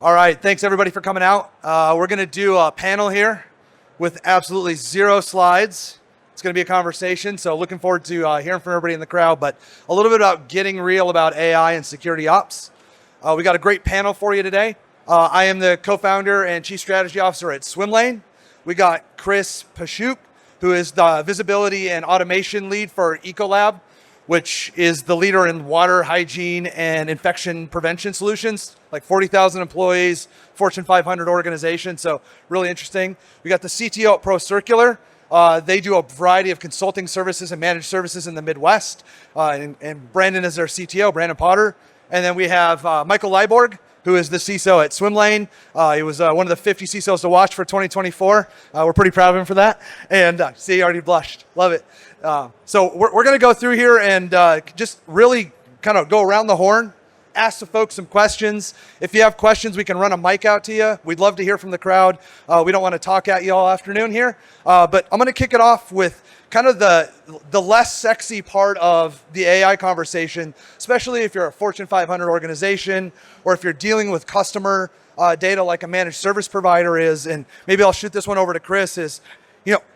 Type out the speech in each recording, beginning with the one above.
All right, thanks everybody for coming out. We're going to do a panel here with absolutely zero slides. It's going to be a conversation, so looking forward to hearing from everybody in the crowd, but a little bit about getting real about AI and security ops. We got a great panel for you today. I am the co-founder and chief strategy officer at Swimlane. We got Chris Pashuk, who is the visibility and automation lead for Ecolab, which is the leader in water, hygiene, and infection prevention solutions, like 40,000 employees, Fortune 500 organization, so really interesting. We got the CTO at ProCircular. They do a variety of consulting services and managed services in the Midwest, and Brandon is their CTO, Brandon Potter. And then we have Michael Leiborg, who is the CISO at Swimlane. He was one of the 50 CISOs to watch for 2024. We're pretty proud of him for that. And see, he already blushed. Love it. So we're going to go through here and just really kind of go around the horn, ask the folks some questions. If you have questions, we can run a mic out to you. We'd love to hear from the crowd. We don't want to talk at you all afternoon here, but I'm going to kick it off with kind of the less sexy part of the AI conversation, especially if you're a Fortune 500 organization or if you're dealing with customer data like a managed service provider is. And maybe I'll shoot this one over to Chris is,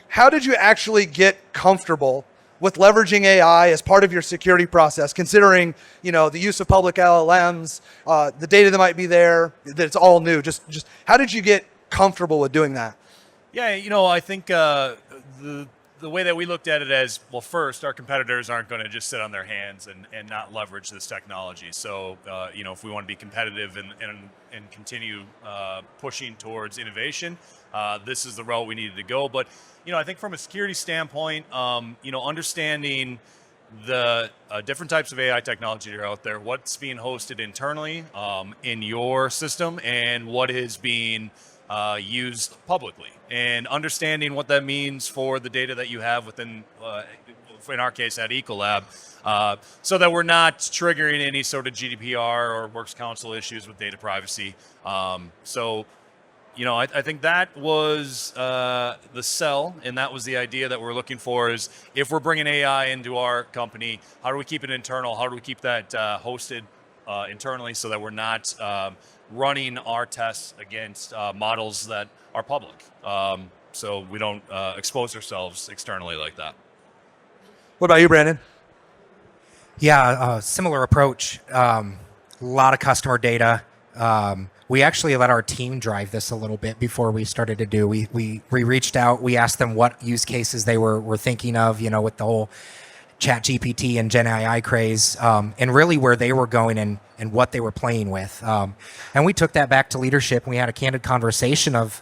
how did you actually get comfortable with leveraging AI as part of your security process, considering, the use of public LLMs, the data that might be there, that it's all new? Just how did you get comfortable with doing that? Yeah, I think the way that we looked at it as, well, first, our competitors aren't going to just sit on their hands and not leverage this technology. So, if we want to be competitive and continue pushing towards innovation, this is the route we needed to go. But, I think from a security standpoint, understanding the different types of AI technology that are out there, what's being hosted internally in your system, and what is being used publicly, and understanding what that means for the data that you have within, in our case at Ecolab, so that we're not triggering any sort of GDPR or Works Council issues with data privacy. I think that was the sell, and that was the idea that we're looking for is, if we're bringing AI into our company, how do we keep it internal? How do we keep that hosted internally so that we're not running our tests against models that are public, so we don't expose ourselves externally like that. What about you, Brandon? Yeah, similar approach. A lot of customer data. We actually let our team drive this a little bit before we started to do. We reached out. We asked them what use cases they were thinking of, with the whole Chat GPT and Gen AI craze, and really where they were going and what they were playing with. And we took that back to leadership, and we had a candid conversation of,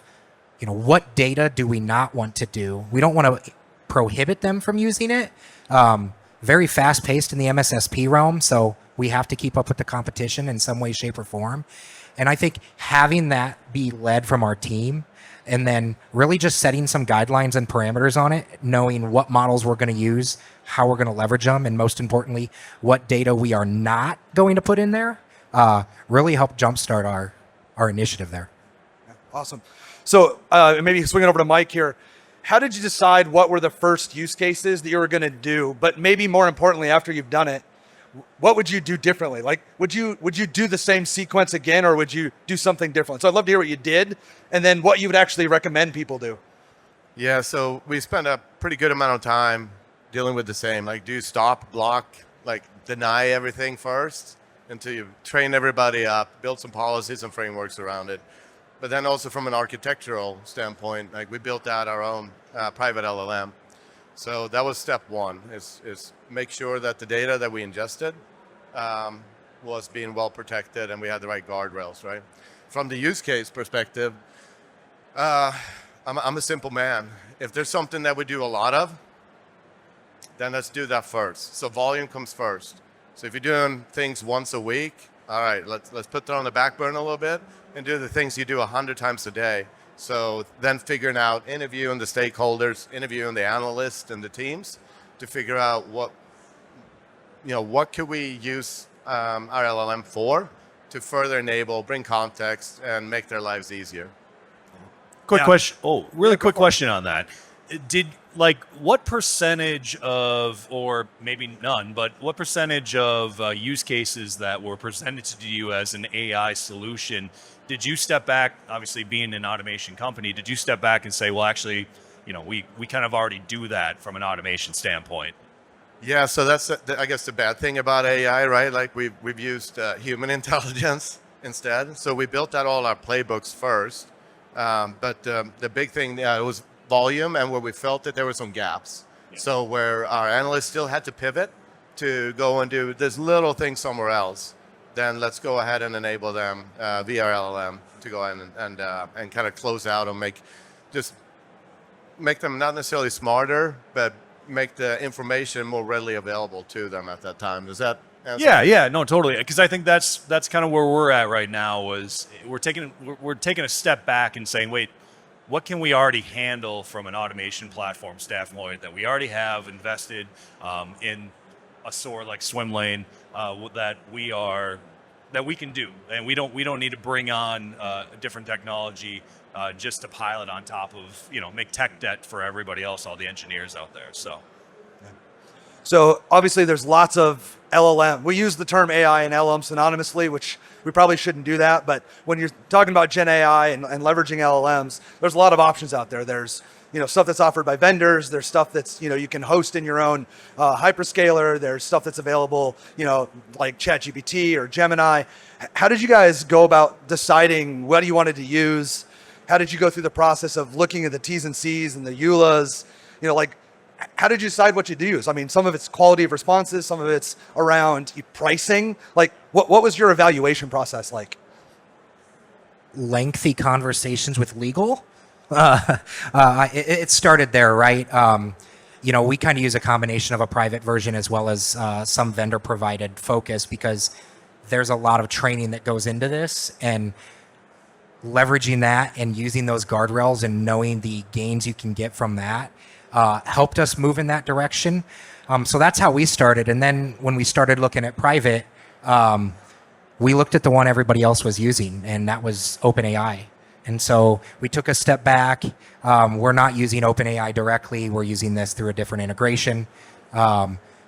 what data do we not want to do? We don't want to prohibit them from using it. Very fast paced in the MSSP realm, so we have to keep up with the competition in some way, shape, or form. And I think having that be led from our team, and then really just setting some guidelines and parameters on it, knowing what models we're going to use, how we're going to leverage them, and most importantly, what data we are not going to put in there, really helped jumpstart our initiative there. Awesome. So maybe swinging over to Mike here. How did you decide what were the first use cases that you were going to do? But maybe more importantly, after you've done it, what would you do differently? Like, would you do the same sequence again, or would you do something different? So I'd love to hear what you did, and then what you would actually recommend people do. Yeah, so we spent a pretty good amount of time dealing with the same, like do stop, block, like deny everything first until you train everybody up, build some policies and frameworks around it. But then also from an architectural standpoint, like we built out our own private LLM. So that was step one, is make sure that the data that we ingested was being well protected and we had the right guardrails, right? From the use case perspective, I'm a simple man. If there's something that we do a lot of, then let's do that first. So volume comes first. So if you're doing things once a week, all right, let's put that on the back burner a little bit and do the things you do 100 times a day. So then figuring out, interviewing the stakeholders, interviewing the analysts and the teams to figure out what could we use our LLM for to further enable, bring context, and make their lives easier. Quick question. Oh, really quick question on that. did like what percentage of, or maybe none, but what percentage of use cases that were presented to you as an AI solution did you step back, obviously being an automation company, did you step back and say, well, actually, we kind of already do that from an automation standpoint? Yeah, so that's I guess the bad thing about AI, right? Like we've used human intelligence instead. So we built out all our playbooks first, but the big thing it was volume, and where we felt that there were some gaps. Yeah. So where our analysts still had to pivot to go and do this little thing somewhere else, then let's go ahead and enable them via LLM to go in and kind of close out and make them not necessarily smarter, but make the information more readily available to them at that time. Does that answer? Yeah, no, totally. Because I think that's kind of where we're at right now. Was we're taking a step back and saying, wait, what can we already handle from an automation platform standpoint that we already have invested in a SOAR like Swimlane that we can do, and we don't need to bring on a different technology just to pile it on top of, make tech debt for everybody else, all the engineers out there. So obviously there's lots of LLM. We use the term AI and LLM synonymously, which we probably shouldn't do that. But when you're talking about Gen AI and leveraging LLMs, there's a lot of options out there. There's stuff that's offered by vendors. There's stuff that's you can host in your own hyperscaler. There's stuff that's available, like ChatGPT or Gemini. How did you guys go about deciding what you wanted to use? How did you go through the process of looking at the T's and C's and the EULAs? How did you decide what you do use? I mean, some of it's quality of responses, some of it's around pricing. Like, what was your evaluation process like? Lengthy conversations with legal. It started there, right? We kind of use a combination of a private version as well as some vendor provided focus, because there's a lot of training that goes into this, and leveraging that and using those guardrails and knowing the gains you can get from that helped us move in that direction. So that's how we started. And then when we started looking at private, we looked at the one everybody else was using, and that was OpenAI. And so we took a step back. We're not using OpenAI directly. We're using this through a different integration.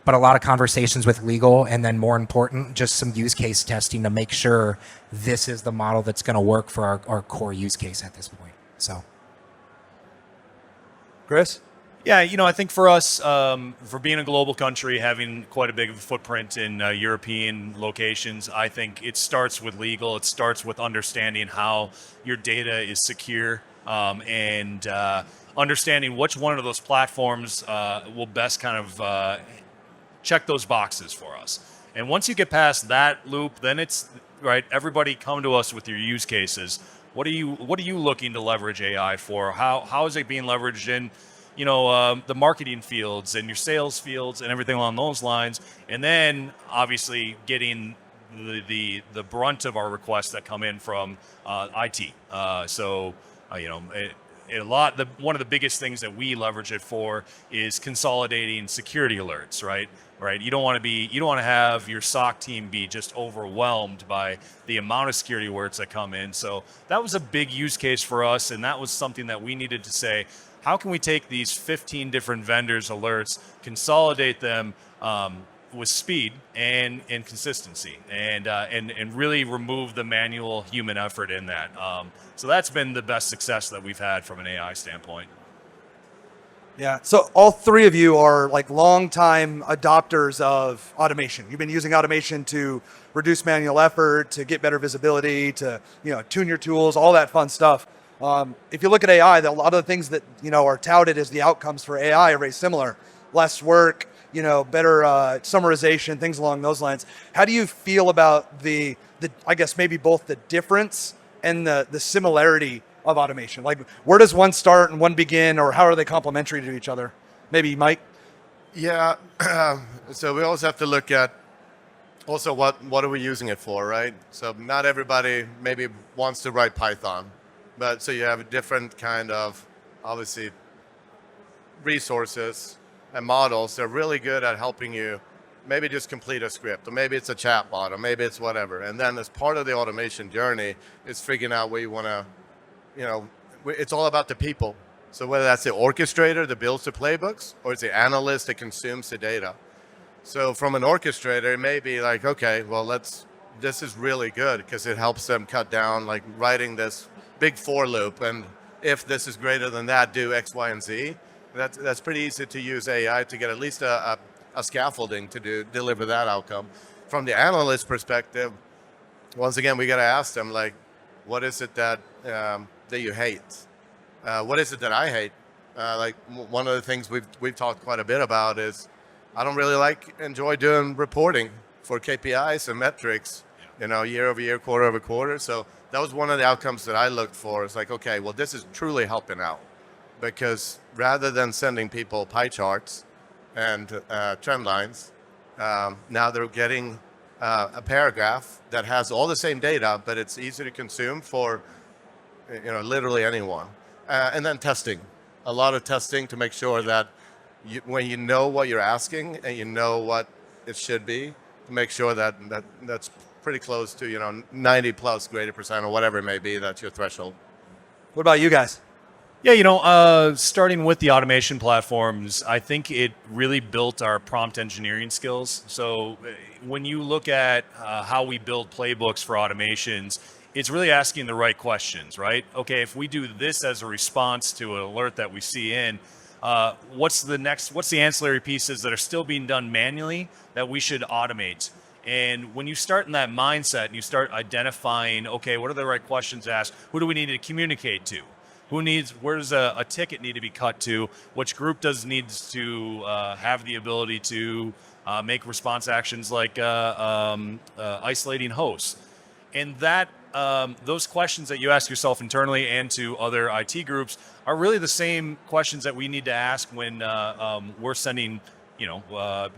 But a lot of conversations with legal, and then more important, just some use case testing to make sure this is the model that's going to work for our core use case at this point. So, Chris? Yeah, I think for us, for being a global country, having quite a big footprint in European locations, I think it starts with legal. It starts with understanding how your data is secure, and understanding which one of those platforms will best kind of check those boxes for us. And once you get past that loop, then it's right. Everybody come to us with your use cases. What are you looking to leverage AI for? How is it being leveraged in the marketing fields and your sales fields and everything along those lines? And then obviously getting the brunt of our requests that come in from IT. One of the biggest things that we leverage it for is consolidating security alerts, right? You don't want to have your SOC team be just overwhelmed by the amount of security alerts that come in. So that was a big use case for us, and that was something that we needed to say, how can we take these 15 different vendors' alerts, consolidate them with speed and consistency, and really remove the manual human effort in that. So that's been the best success that we've had from an AI standpoint. Yeah. So all three of you are like longtime adopters of automation. You've been using automation to reduce manual effort, to get better visibility, to tune your tools, all that fun stuff. If you look at AI, a lot of the things that are touted as the outcomes for AI are very similar. Less work, better summarization, things along those lines. How do you feel about the I guess maybe both the difference and the similarity of automation? Like, where does one start and one begin, or how are they complementary to each other? Maybe Mike? Yeah, so we always have to look at also what are we using it for, right? So not everybody maybe wants to write Python, but so you have a different kind of, obviously, resources and models. They're really good at helping you maybe just complete a script, or maybe it's a chatbot, or maybe it's whatever. And then as part of the automation journey is figuring out where you want to, it's all about the people. So whether that's the orchestrator that builds the playbooks or it's the analyst that consumes the data. So from an orchestrator, it may be like, okay, well, this is really good because it helps them cut down, like writing this big for loop. And if this is greater than that, do X, Y, and Z. That's pretty easy to use AI to get at least a scaffolding to deliver that outcome. From the analyst perspective, once again, we got to ask them, like, what is it that you hate? What is it that I hate? Like one of the things we've talked quite a bit about is I don't really enjoy doing reporting for KPIs and metrics, year over year, quarter over quarter. So that was one of the outcomes that I looked for. It's like, okay, well, this is truly helping out, because rather than sending people pie charts and trend lines, now they're getting a paragraph that has all the same data, but it's easy to consume for literally anyone. And then testing, a lot of testing to make sure that when you know what you're asking and you know what it should be, to make sure that's pretty close to 90 plus greater percent or whatever it may be, that's your threshold. What about you guys? Yeah, starting with the automation platforms, I think it really built our prompt engineering skills. So when you look at how we build playbooks for automations, it's really asking the right questions, right? Okay, if we do this as a response to an alert that we see in, what's the ancillary pieces that are still being done manually that we should automate? And when you start in that mindset and you start identifying, okay, what are the right questions to ask? Who do we need to communicate to? Where does a ticket need to be cut to? Which group needs to have the ability to make response actions like isolating hosts? And that those questions that you ask yourself internally and to other IT groups are really the same questions that we need to ask when we're sending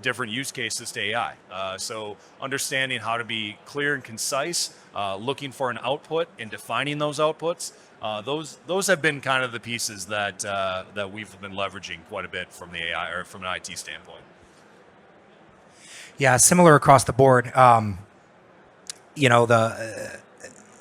different use cases to AI. So understanding how to be clear and concise, looking for an output and defining those outputs. Those have been kind of the pieces that we've been leveraging quite a bit from the AI or from an IT standpoint. Yeah, similar across the board.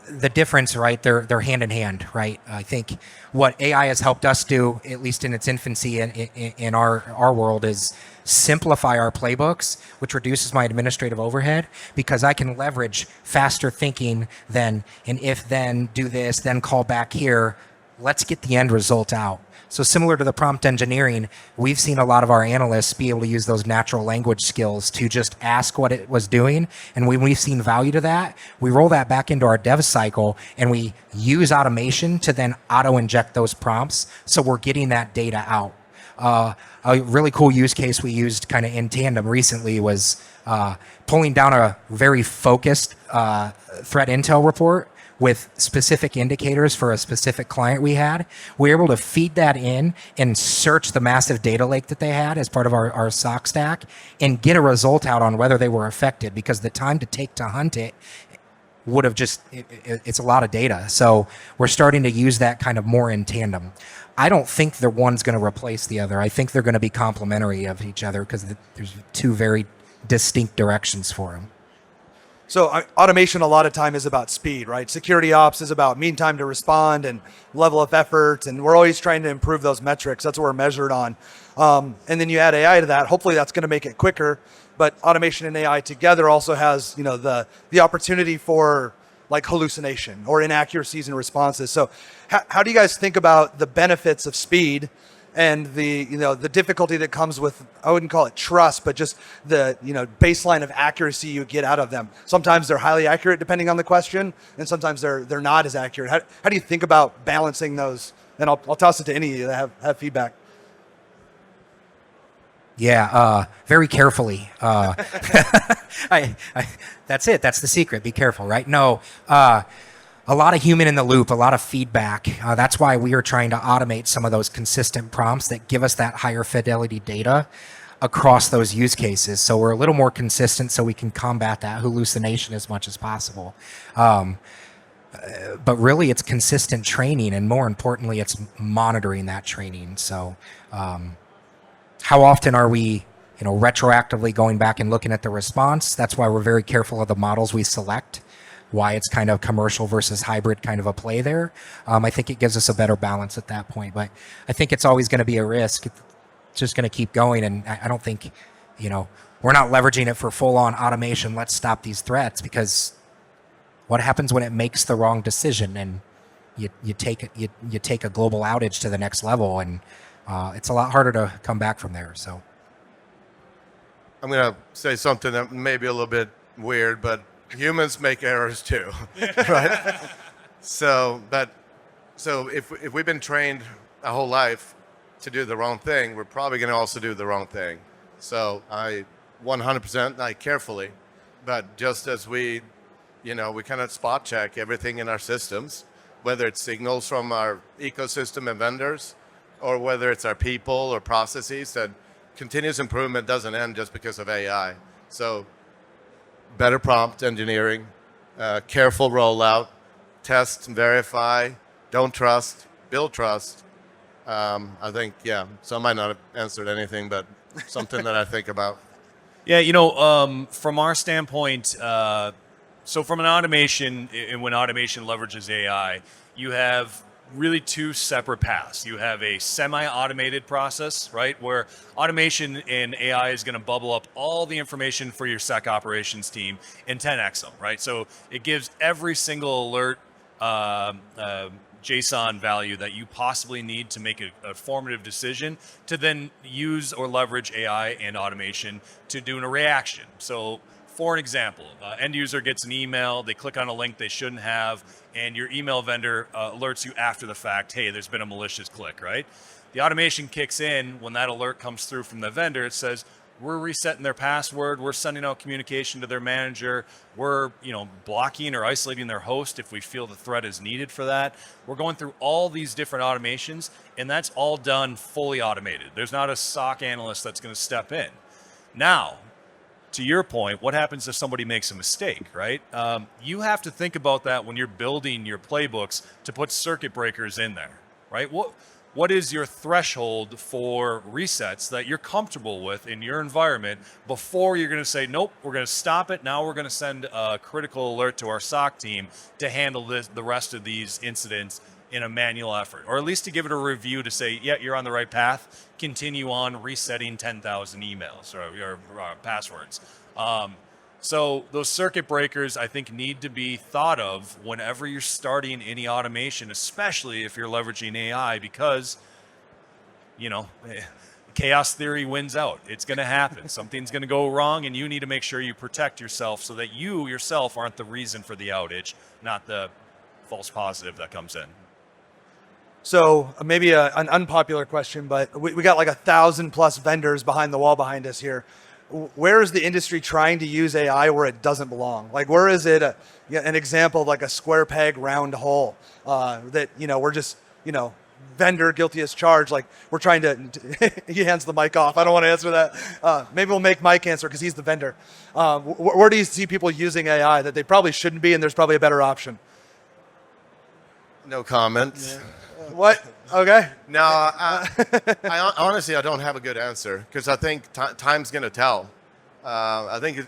The difference, right? They're hand in hand, right? I think what AI has helped us do, at least in its infancy in our world, is simplify our playbooks, which reduces my administrative overhead, because I can leverage faster thinking than an if then do this, then call back here. Let's get the end result out. So similar to the prompt engineering, we've seen a lot of our analysts be able to use those natural language skills to just ask what it was doing. And when we've seen value to that, we roll that back into our dev cycle and we use automation to then auto-inject those prompts. So we're getting that data out. A really cool use case we used kind of in tandem recently was pulling down a very focused threat intel report with specific indicators for a specific client we had. We were able to feed that in and search the massive data lake that they had as part of our SOC stack and get a result out on whether they were affected, because the time to take to hunt it would have it's a lot of data. So we're starting to use that kind of more in tandem. I don't think the one's going to replace the other. I think they're going to be complementary of each other because there's two very distinct directions for them. So automation a lot of time is about speed, right? Security ops is about mean time to respond and level of effort, and we're always trying to improve those metrics. That's what we're measured on. And then you add AI to that. Hopefully that's going to make it quicker. But automation and AI together also has, the opportunity for like hallucination or inaccuracies in responses. So how do you guys think about the benefits of speed and the difficulty that comes with, I wouldn't call it trust, but just the baseline of accuracy you get out of them? Sometimes they're highly accurate depending on the question, and sometimes they're not as accurate. How do you think about balancing those? And I'll toss it to any of you that have feedback. Yeah, very carefully. That's it. That's the secret. Be careful, right? No, a lot of human in the loop, a lot of feedback. That's why we are trying to automate some of those consistent prompts that give us that higher fidelity data across those use cases. So we're a little more consistent so we can combat that hallucination as much as possible. But really it's consistent training, and more importantly, it's monitoring that training. So how often are we retroactively going back and looking at the response? That's why we're very careful of the models we select. why it's kind of commercial versus hybrid kind of a play there. I think it gives us a better balance at that point. But I think it's always going to be a risk. It's just going to keep going. And I don't think, we're not leveraging it for full-on automation. Let's stop these threats, because what happens when it makes the wrong decision and you take a global outage to the next level, and it's a lot harder to come back from there. So I'm going to say something that may be a little bit weird, but humans make errors too, right? So if we've been trained our whole life to do the wrong thing, we're probably going to also do the wrong thing. So I 100%, carefully, but just as we kind of spot check everything in our systems, whether it's signals from our ecosystem and vendors, or whether it's our people or processes, that continuous improvement doesn't end just because of AI. So better prompt engineering, careful rollout, test and verify, don't trust, build trust. I think, so I might not have answered anything, but something that I think about. Yeah, from our standpoint, so from an automation, and when automation leverages AI, you have really two separate paths. You have a semi-automated process, right, where automation and AI is going to bubble up all the information for your sec operations team and 10x them, right? So it gives every single alert JSON value that you possibly need to make a formative decision to then use or leverage AI and automation to do a reaction. So for an example, end user gets an email, they click on a link they shouldn't have, and your email vendor alerts you after the fact, hey, there's been a malicious click, right? The automation kicks in when that alert comes through from the vendor. It says, we're resetting their password, we're sending out communication to their manager, we're blocking or isolating their host if we feel the threat is needed for that. We're going through all these different automations, and that's all done fully automated. There's not a SOC analyst that's going to step in. Now, to your point, what happens if somebody makes a mistake, right? You have to think about that when you're building your playbooks to put circuit breakers in there, right? What is your threshold for resets that you're comfortable with in your environment before you're going to say, nope, we're going to stop it. Now we're going to send a critical alert to our SOC team to handle the rest of these incidents in a manual effort, or at least to give it a review to say, yeah, you're on the right path. Continue on resetting 10,000 emails or your passwords. So those circuit breakers, I think, need to be thought of whenever you're starting any automation, especially if you're leveraging AI, because, chaos theory wins out. It's going to happen. Something's going to go wrong, and you need to make sure you protect yourself so that you yourself aren't the reason for the outage, not the false positive that comes in. So maybe an unpopular question, but we got like 1,000+ vendors behind the wall behind us here. Where is the industry trying to use AI where it doesn't belong? Like, where is it an example of like a square peg, round hole that, we're just, vendor guilty as charged. Like, we're trying to, he hands the mic off. I don't want to answer that. Maybe we'll make Mike answer because he's the vendor. Where do you see people using AI that they probably shouldn't be, and there's probably a better option? No comment. Yeah. What? Okay. No, I honestly, I don't have a good answer, because I think time's going to tell. I think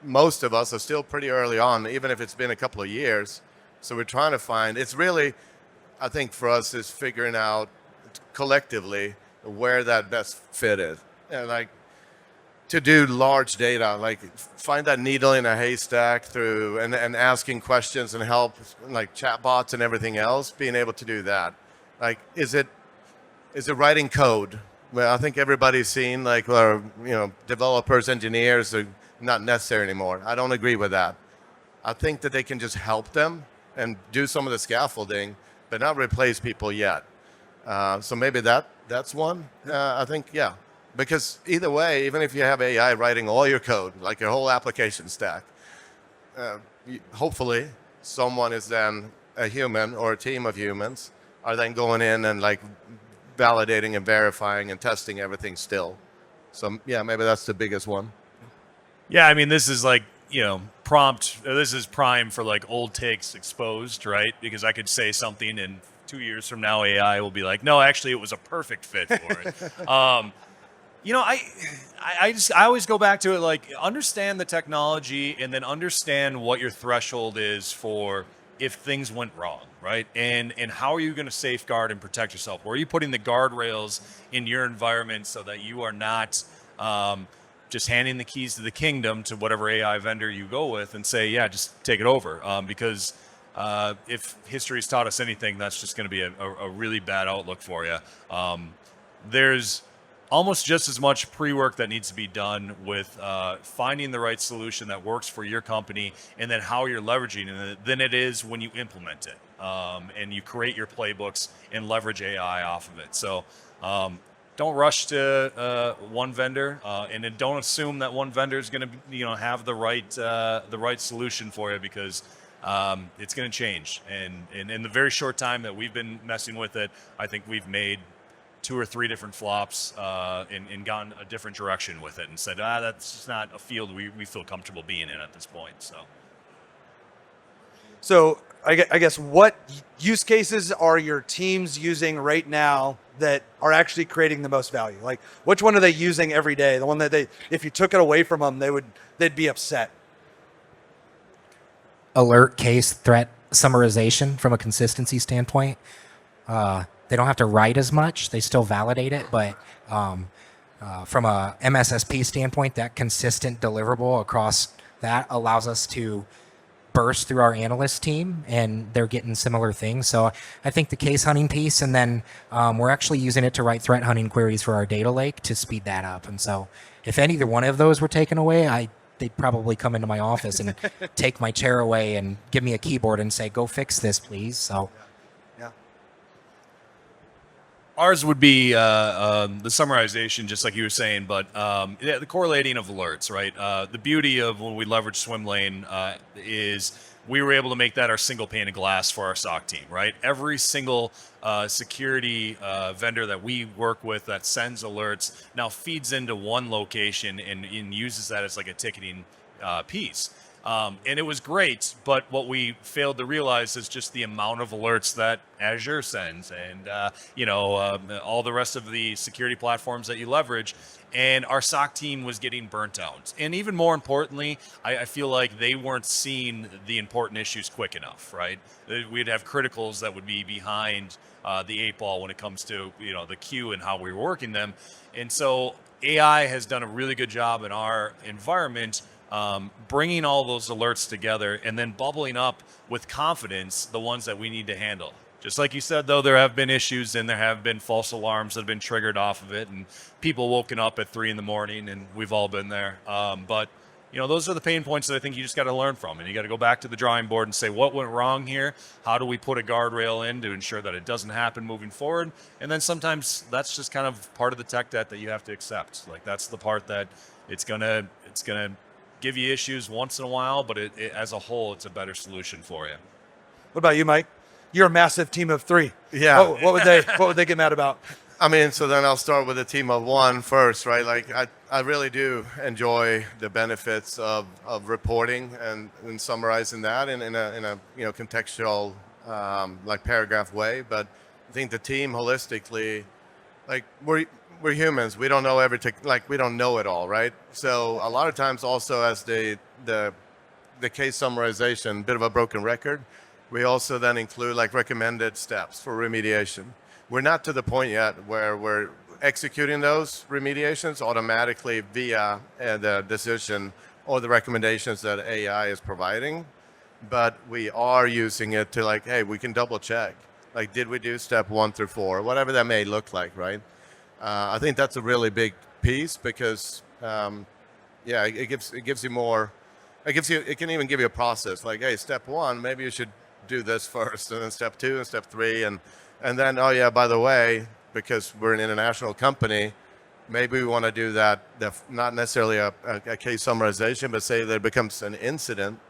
most of us are still pretty early on, even if it's been a couple of years. So we're trying to find, it's really, I think for us, is figuring out collectively where that best fit is. And to do large data, find that needle in a haystack through and asking questions and help, like chatbots and everything else, being able to do that. Is it writing code? Well, I think everybody's seen developers, engineers are not necessary anymore. I don't agree with that. I think that they can just help them and do some of the scaffolding, but not replace people yet. So maybe that's one. I think, yeah. Because either way, even if you have AI writing all your code, like your whole application stack, hopefully someone is then a human or a team of humans are then going in and validating and verifying and testing everything still. So yeah, maybe that's the biggest one. Yeah, I mean, this is prompt. This is prime for old takes exposed, right? Because I could say something and 2 years from now AI will be like, no, actually it was a perfect fit for it. You know, I always go back to it, like, understand the technology and then understand what your threshold is for if things went wrong, right? And how are you going to safeguard and protect yourself? Where are you putting the guardrails in your environment so that you are not just handing the keys to the kingdom to whatever AI vendor you go with and say, yeah, just take it over? Because if history's taught us anything, that's just going to be a really bad outlook for you. There's almost just as much pre-work that needs to be done with finding the right solution that works for your company and then how you're leveraging it than it is when you implement it and you create your playbooks and leverage AI off of it. So don't rush to one vendor and then don't assume that one vendor is going to have the right solution for you, because it's going to change. And in the very short time that we've been messing with it, I think we've made 2 or 3 different flops and gone a different direction with it and said, that's just not a field we feel comfortable being in at this point. So I guess what use cases are your teams using right now that are actually creating the most value? Like, which one are they using every day? The one that if you took it away from them, they'd be upset. Alert, case, threat summarization from a consistency standpoint. They don't have to write as much. They still validate it, but from a MSSP standpoint, that consistent deliverable across that allows us to burst through our analyst team, and they're getting similar things. So I think the case hunting piece, and then we're actually using it to write threat hunting queries for our data lake to speed that up. And so if either one of those were taken away, they'd probably come into my office and take my chair away and give me a keyboard and say, go fix this, please. So. Ours would be the summarization, just like you were saying, but the correlating of alerts, right? The beauty of when we leverage Swimlane is we were able to make that our single pane of glass for our SOC team, right? Every single security vendor that we work with that sends alerts now feeds into one location and uses that as like a ticketing piece. And it was great, but what we failed to realize is just the amount of alerts that Azure sends and, all the rest of the security platforms that you leverage. And our SOC team was getting burnt out. And even more importantly, I feel like they weren't seeing the important issues quick enough, right? We'd have criticals that would be behind the 8 ball when it comes to, the queue and how we were working them. And so AI has done a really good job in our environment bringing all those alerts together and then bubbling up with confidence the ones that we need to handle. Just like you said, though, there have been issues and there have been false alarms that have been triggered off of it and people woken up at 3 a.m. and we've all been there. But those are the pain points that I think you just got to learn from, and you got to go back to the drawing board and say, what went wrong here? How do we put a guardrail in to ensure that it doesn't happen moving forward? And then sometimes that's just kind of part of the tech debt that you have to accept. Like, that's the part that it's gonna give you issues once in a while, but it as a whole, it's a better solution for you. What about you, Mike? You're a massive team of 3. Yeah. What would they get mad about? I mean, so then I'll start with a team of 1 first, right? Like, I really do enjoy the benefits of reporting and summarizing that in a contextual like paragraph way. But I think the team holistically, like, we're humans. We don't know we don't know it all, right? So a lot of times also as the case summarization, bit of a broken record, we also then include like recommended steps for remediation. We're not to the point yet where we're executing those remediations automatically via the decision or the recommendations that AI is providing, but we are using it to like, hey, we can double check. Like, did we do step 1 through 4, whatever that may look like, right? I think that's a really big piece because, it gives you more. It can even give you a process like, hey, step 1, maybe you should do this first, and then step 2 and step 3, and then, oh yeah, by the way, because we're an international company, maybe we want to do that. Not necessarily a case summarization, but say that it becomes an incident.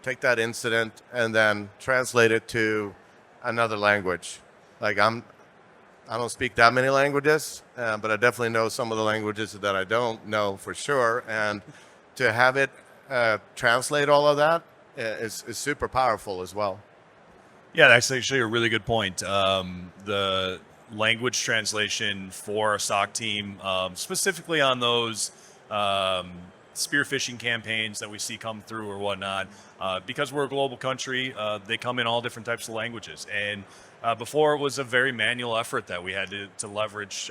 Take that incident and then translate it to another language. Like, I don't speak that many languages, but I definitely know some of the languages that I don't know for sure. And to have it translate all of that is super powerful as well. Yeah, that's actually a really good point. The language translation for our SOC team, specifically on those spear phishing campaigns that we see come through or whatnot. Because we're a global country, they come in all different types of languages. And before, it was a very manual effort that we had to leverage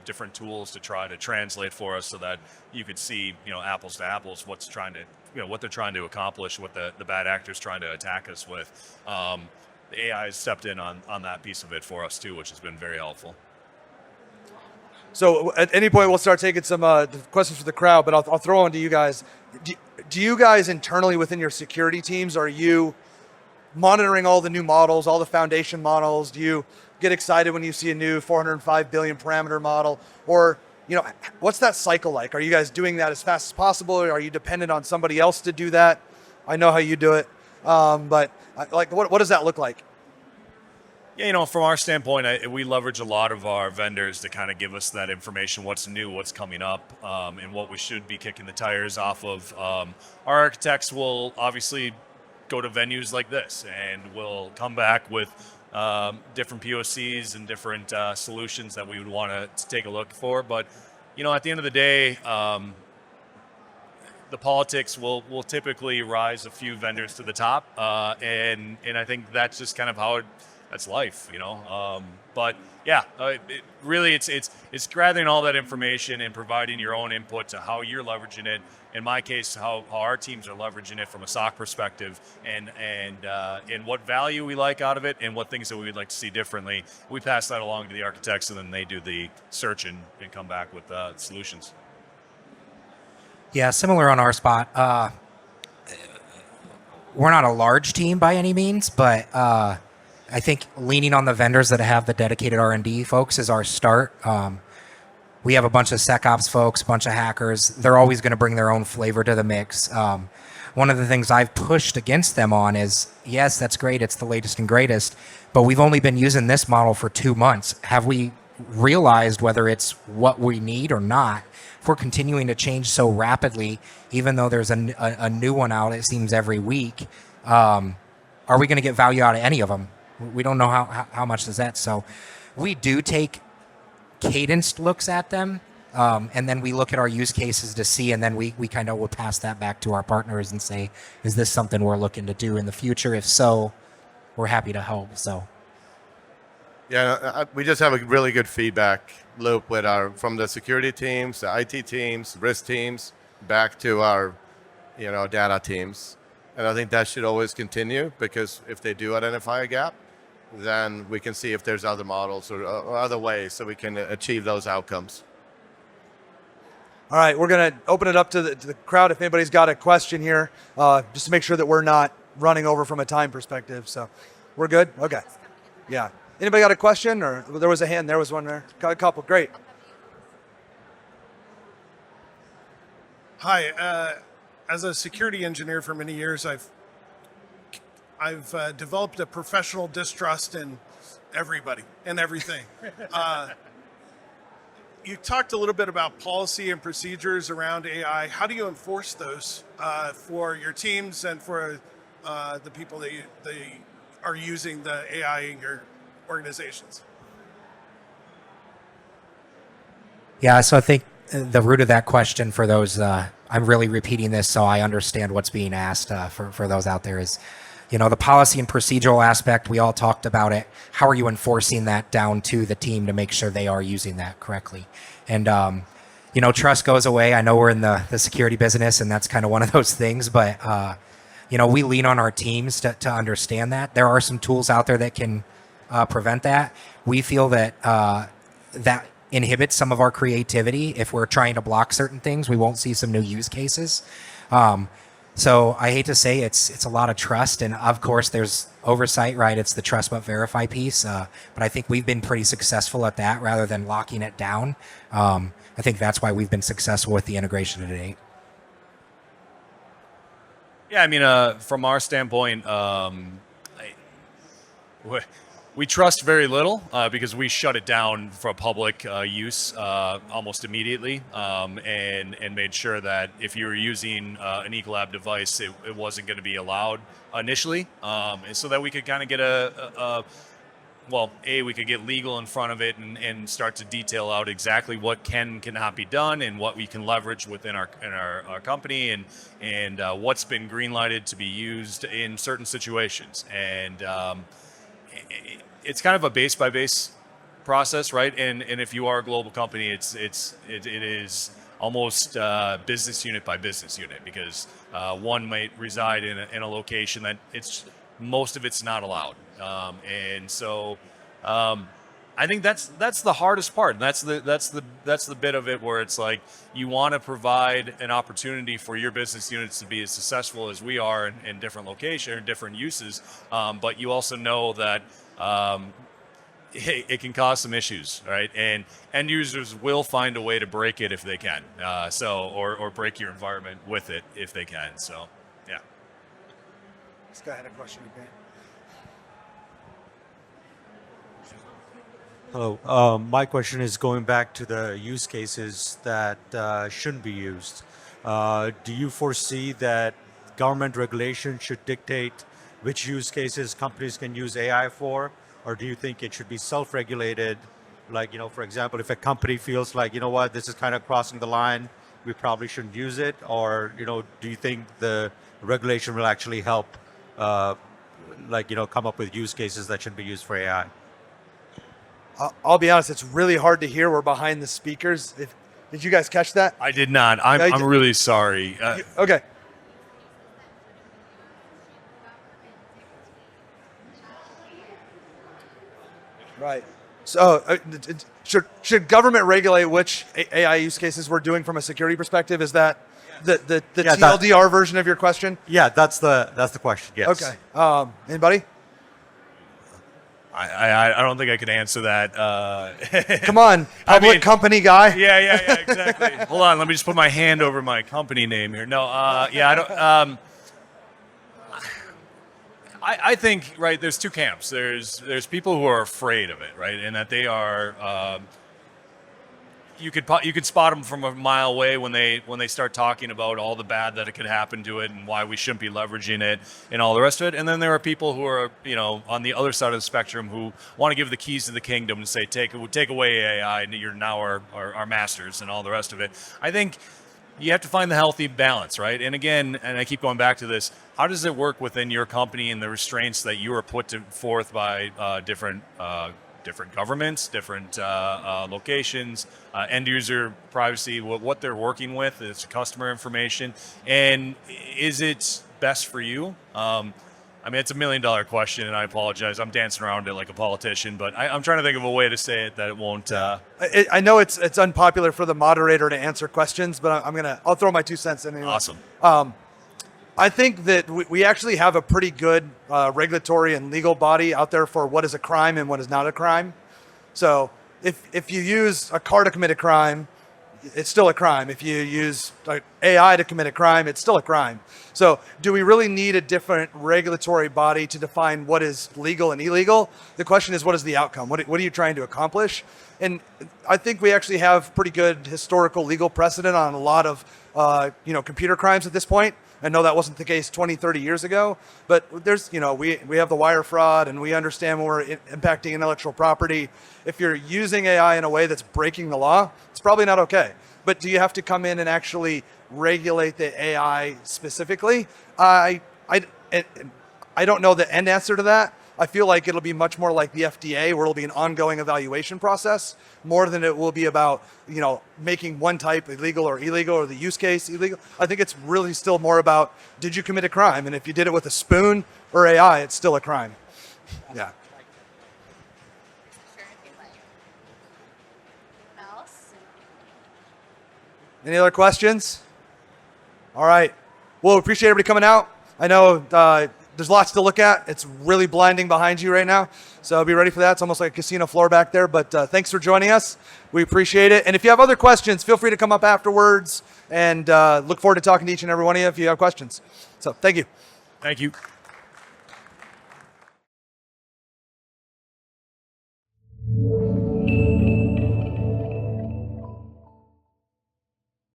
different tools to try to translate for us so that you could see, apples to apples, what's trying to, what they're trying to accomplish, what the bad actor's trying to attack us with. The AI has stepped in on that piece of it for us too, which has been very helpful. So at any point, we'll start taking some questions for the crowd, but I'll throw on to you guys. Do you guys internally within your security teams, are you monitoring all the new models, all the foundation models? Do you get excited when you see a new 405 billion parameter model? Or, what's that cycle like? Are you guys doing that as fast as possible? Or are you dependent on somebody else to do that? I know how you do it, but what does that look like? Yeah, from our standpoint, we leverage a lot of our vendors to kind of give us that information, what's new, what's coming up, and what we should be kicking the tires off of. Our architects will obviously go to venues like this, and we'll come back with different POCs and different solutions that we would want to take a look for. But, at the end of the day, the politics will typically rise a few vendors to the top, and I think that's just kind of how that's life, But yeah, really, it's gathering all that information and providing your own input to how you're leveraging it. In my case, how our teams are leveraging it from a SOC perspective, and what value we like out of it, and what things that we would like to see differently. We pass that along to the architects, and then they do the search and come back with solutions. Yeah, similar on our spot. We're not a large team by any means, but I think leaning on the vendors that have the dedicated R&D folks is our start. We have a bunch of SecOps folks, a bunch of hackers. They're always going to bring their own flavor to the mix. One of the things I've pushed against them on is, yes, that's great. It's the latest and greatest, but we've only been using this model for 2 months. Have we realized whether it's what we need or not? If we're continuing to change so rapidly, even though there's a new one out, it seems every week, are we going to get value out of any of them? We don't know how much is that. So we do take cadenced looks at them, and then we look at our use cases to see, and then we kind of will pass that back to our partners and say, is this something we're looking to do in the future? If so, we're happy to help. So yeah, we just have a really good feedback loop with from the security teams, the IT teams, risk teams, back to our data teams. And I think that should always continue, because if they do identify a gap, then we can see if there's other models or other ways so we can achieve those outcomes. All right, we're going to open it up to the crowd if anybody's got a question here, just to make sure that we're not running over from a time perspective. So we're good? Okay. Yeah. Anybody got a question? Or there was a hand. There was one there. Got a couple. Great. Hi. As a security engineer for many years, I've developed a professional distrust in everybody and everything. You talked a little bit about policy and procedures around AI. How do you enforce those for your teams and for the people that are using the AI in your organizations? yeah, so I think the root of that question for those, I'm really repeating this so I understand what's being asked for those out there is, the policy and procedural aspect, we all talked about it. How are you enforcing that down to the team to make sure they are using that correctly? And, trust goes away. I know we're in the security business, and that's kind of one of those things, but, we lean on our teams to understand that. There are some tools out there that can prevent that. We feel that that inhibits some of our creativity. If we're trying to block certain things, we won't see some new use cases. So I hate to say it's a lot of trust, and of course there's oversight, right? It's the trust but verify piece. But I think we've been pretty successful at that rather than locking it down. I think that's why we've been successful with the integration to date. Yeah, I mean, from our standpoint, we trust very little because we shut it down for public use almost immediately, and made sure that if you were using an Ecolab device, it wasn't going to be allowed initially, and so that we could kind of get we could get legal in front of it and start to detail out exactly what cannot be done and what we can leverage within our company and what's been green lighted to be used in certain situations. And it's kind of a base by base process, right? And if you are a global company, it is almost business unit by business unit, because one might reside in a location that most of it's not allowed, and so I think that's the hardest part. And that's the bit of it where it's like you want to provide an opportunity for your business units to be as successful as we are in different locations or different uses, but you also know that it can cause some issues, right? And end users will find a way to break it if they can, or break your environment with it if they can. So, yeah. This guy had a question again. Hello. My question is going back to the use cases that shouldn't be used. Do you foresee that government regulation should dictate which use cases companies can use AI for? Or do you think it should be self-regulated? Like, for example, if a company feels like, what, this is kind of crossing the line, we probably shouldn't use it? Or, do you think the regulation will actually help, come up with use cases that shouldn't be used for AI? I'll be honest, it's really hard to hear. We're behind the speakers. Did you guys catch that? I did not. I'm really sorry. Okay. Right. So should government regulate which AI use cases we're doing from a security perspective? Is that the TLDR version of your question? Yeah, that's the question. Yes. Okay. Anybody? I don't think I could answer that. Come on, public company guy. Yeah, exactly. Hold on, let me just put my hand over my company name here. No, I don't. I think, right, there's two camps. There's people who are afraid of it, right, and that they are. You could spot them from a mile away when they start talking about all the bad that it could happen to it and why we shouldn't be leveraging it and all the rest of it. And then there are people who are on the other side of the spectrum who want to give the keys to the kingdom and say take away AI and you're now our masters and all the rest of it. I think you have to find the healthy balance, right? And again, and I keep going back to this, how does it work within your company and the restraints that you are put forth by different governments, different locations, end user privacy, what they're working with, it's customer information, and is it best for you? It's $1 million question, and I apologize. I'm dancing around it like a politician, but I'm trying to think of a way to say it that it won't. I know it's unpopular for the moderator to answer questions, but I'll throw my 2 cents in anyway. Awesome. I think that we actually have a pretty good regulatory and legal body out there for what is a crime and what is not a crime. So if you use a car to commit a crime, it's still a crime. If you use AI to commit a crime, it's still a crime. So do we really need a different regulatory body to define what is legal and illegal? The question is, what is the outcome? What are you trying to accomplish? And I think we actually have pretty good historical legal precedent on a lot of computer crimes at this point. I know that wasn't the case 20, 30 years ago, but there's, we have the wire fraud and we understand when we're impacting intellectual property. If you're using AI in a way that's breaking the law, it's probably not okay. But do you have to come in and actually regulate the AI specifically? I don't know the end answer to that. I feel like it'll be much more like the FDA, where it'll be an ongoing evaluation process, more than it will be about, making one type illegal or the use case illegal. I think it's really still more about, did you commit a crime? And if you did it with a spoon or AI, it's still a crime. Yeah. Any other questions? All right. Well, appreciate everybody coming out. I know there's lots to look at. It's really blinding behind you right now. So be ready for that. It's almost like a casino floor back there. But thanks for joining us. We appreciate it. And if you have other questions, feel free to come up afterwards. And look forward to talking to each and every one of you if you have questions. So thank you. Thank you.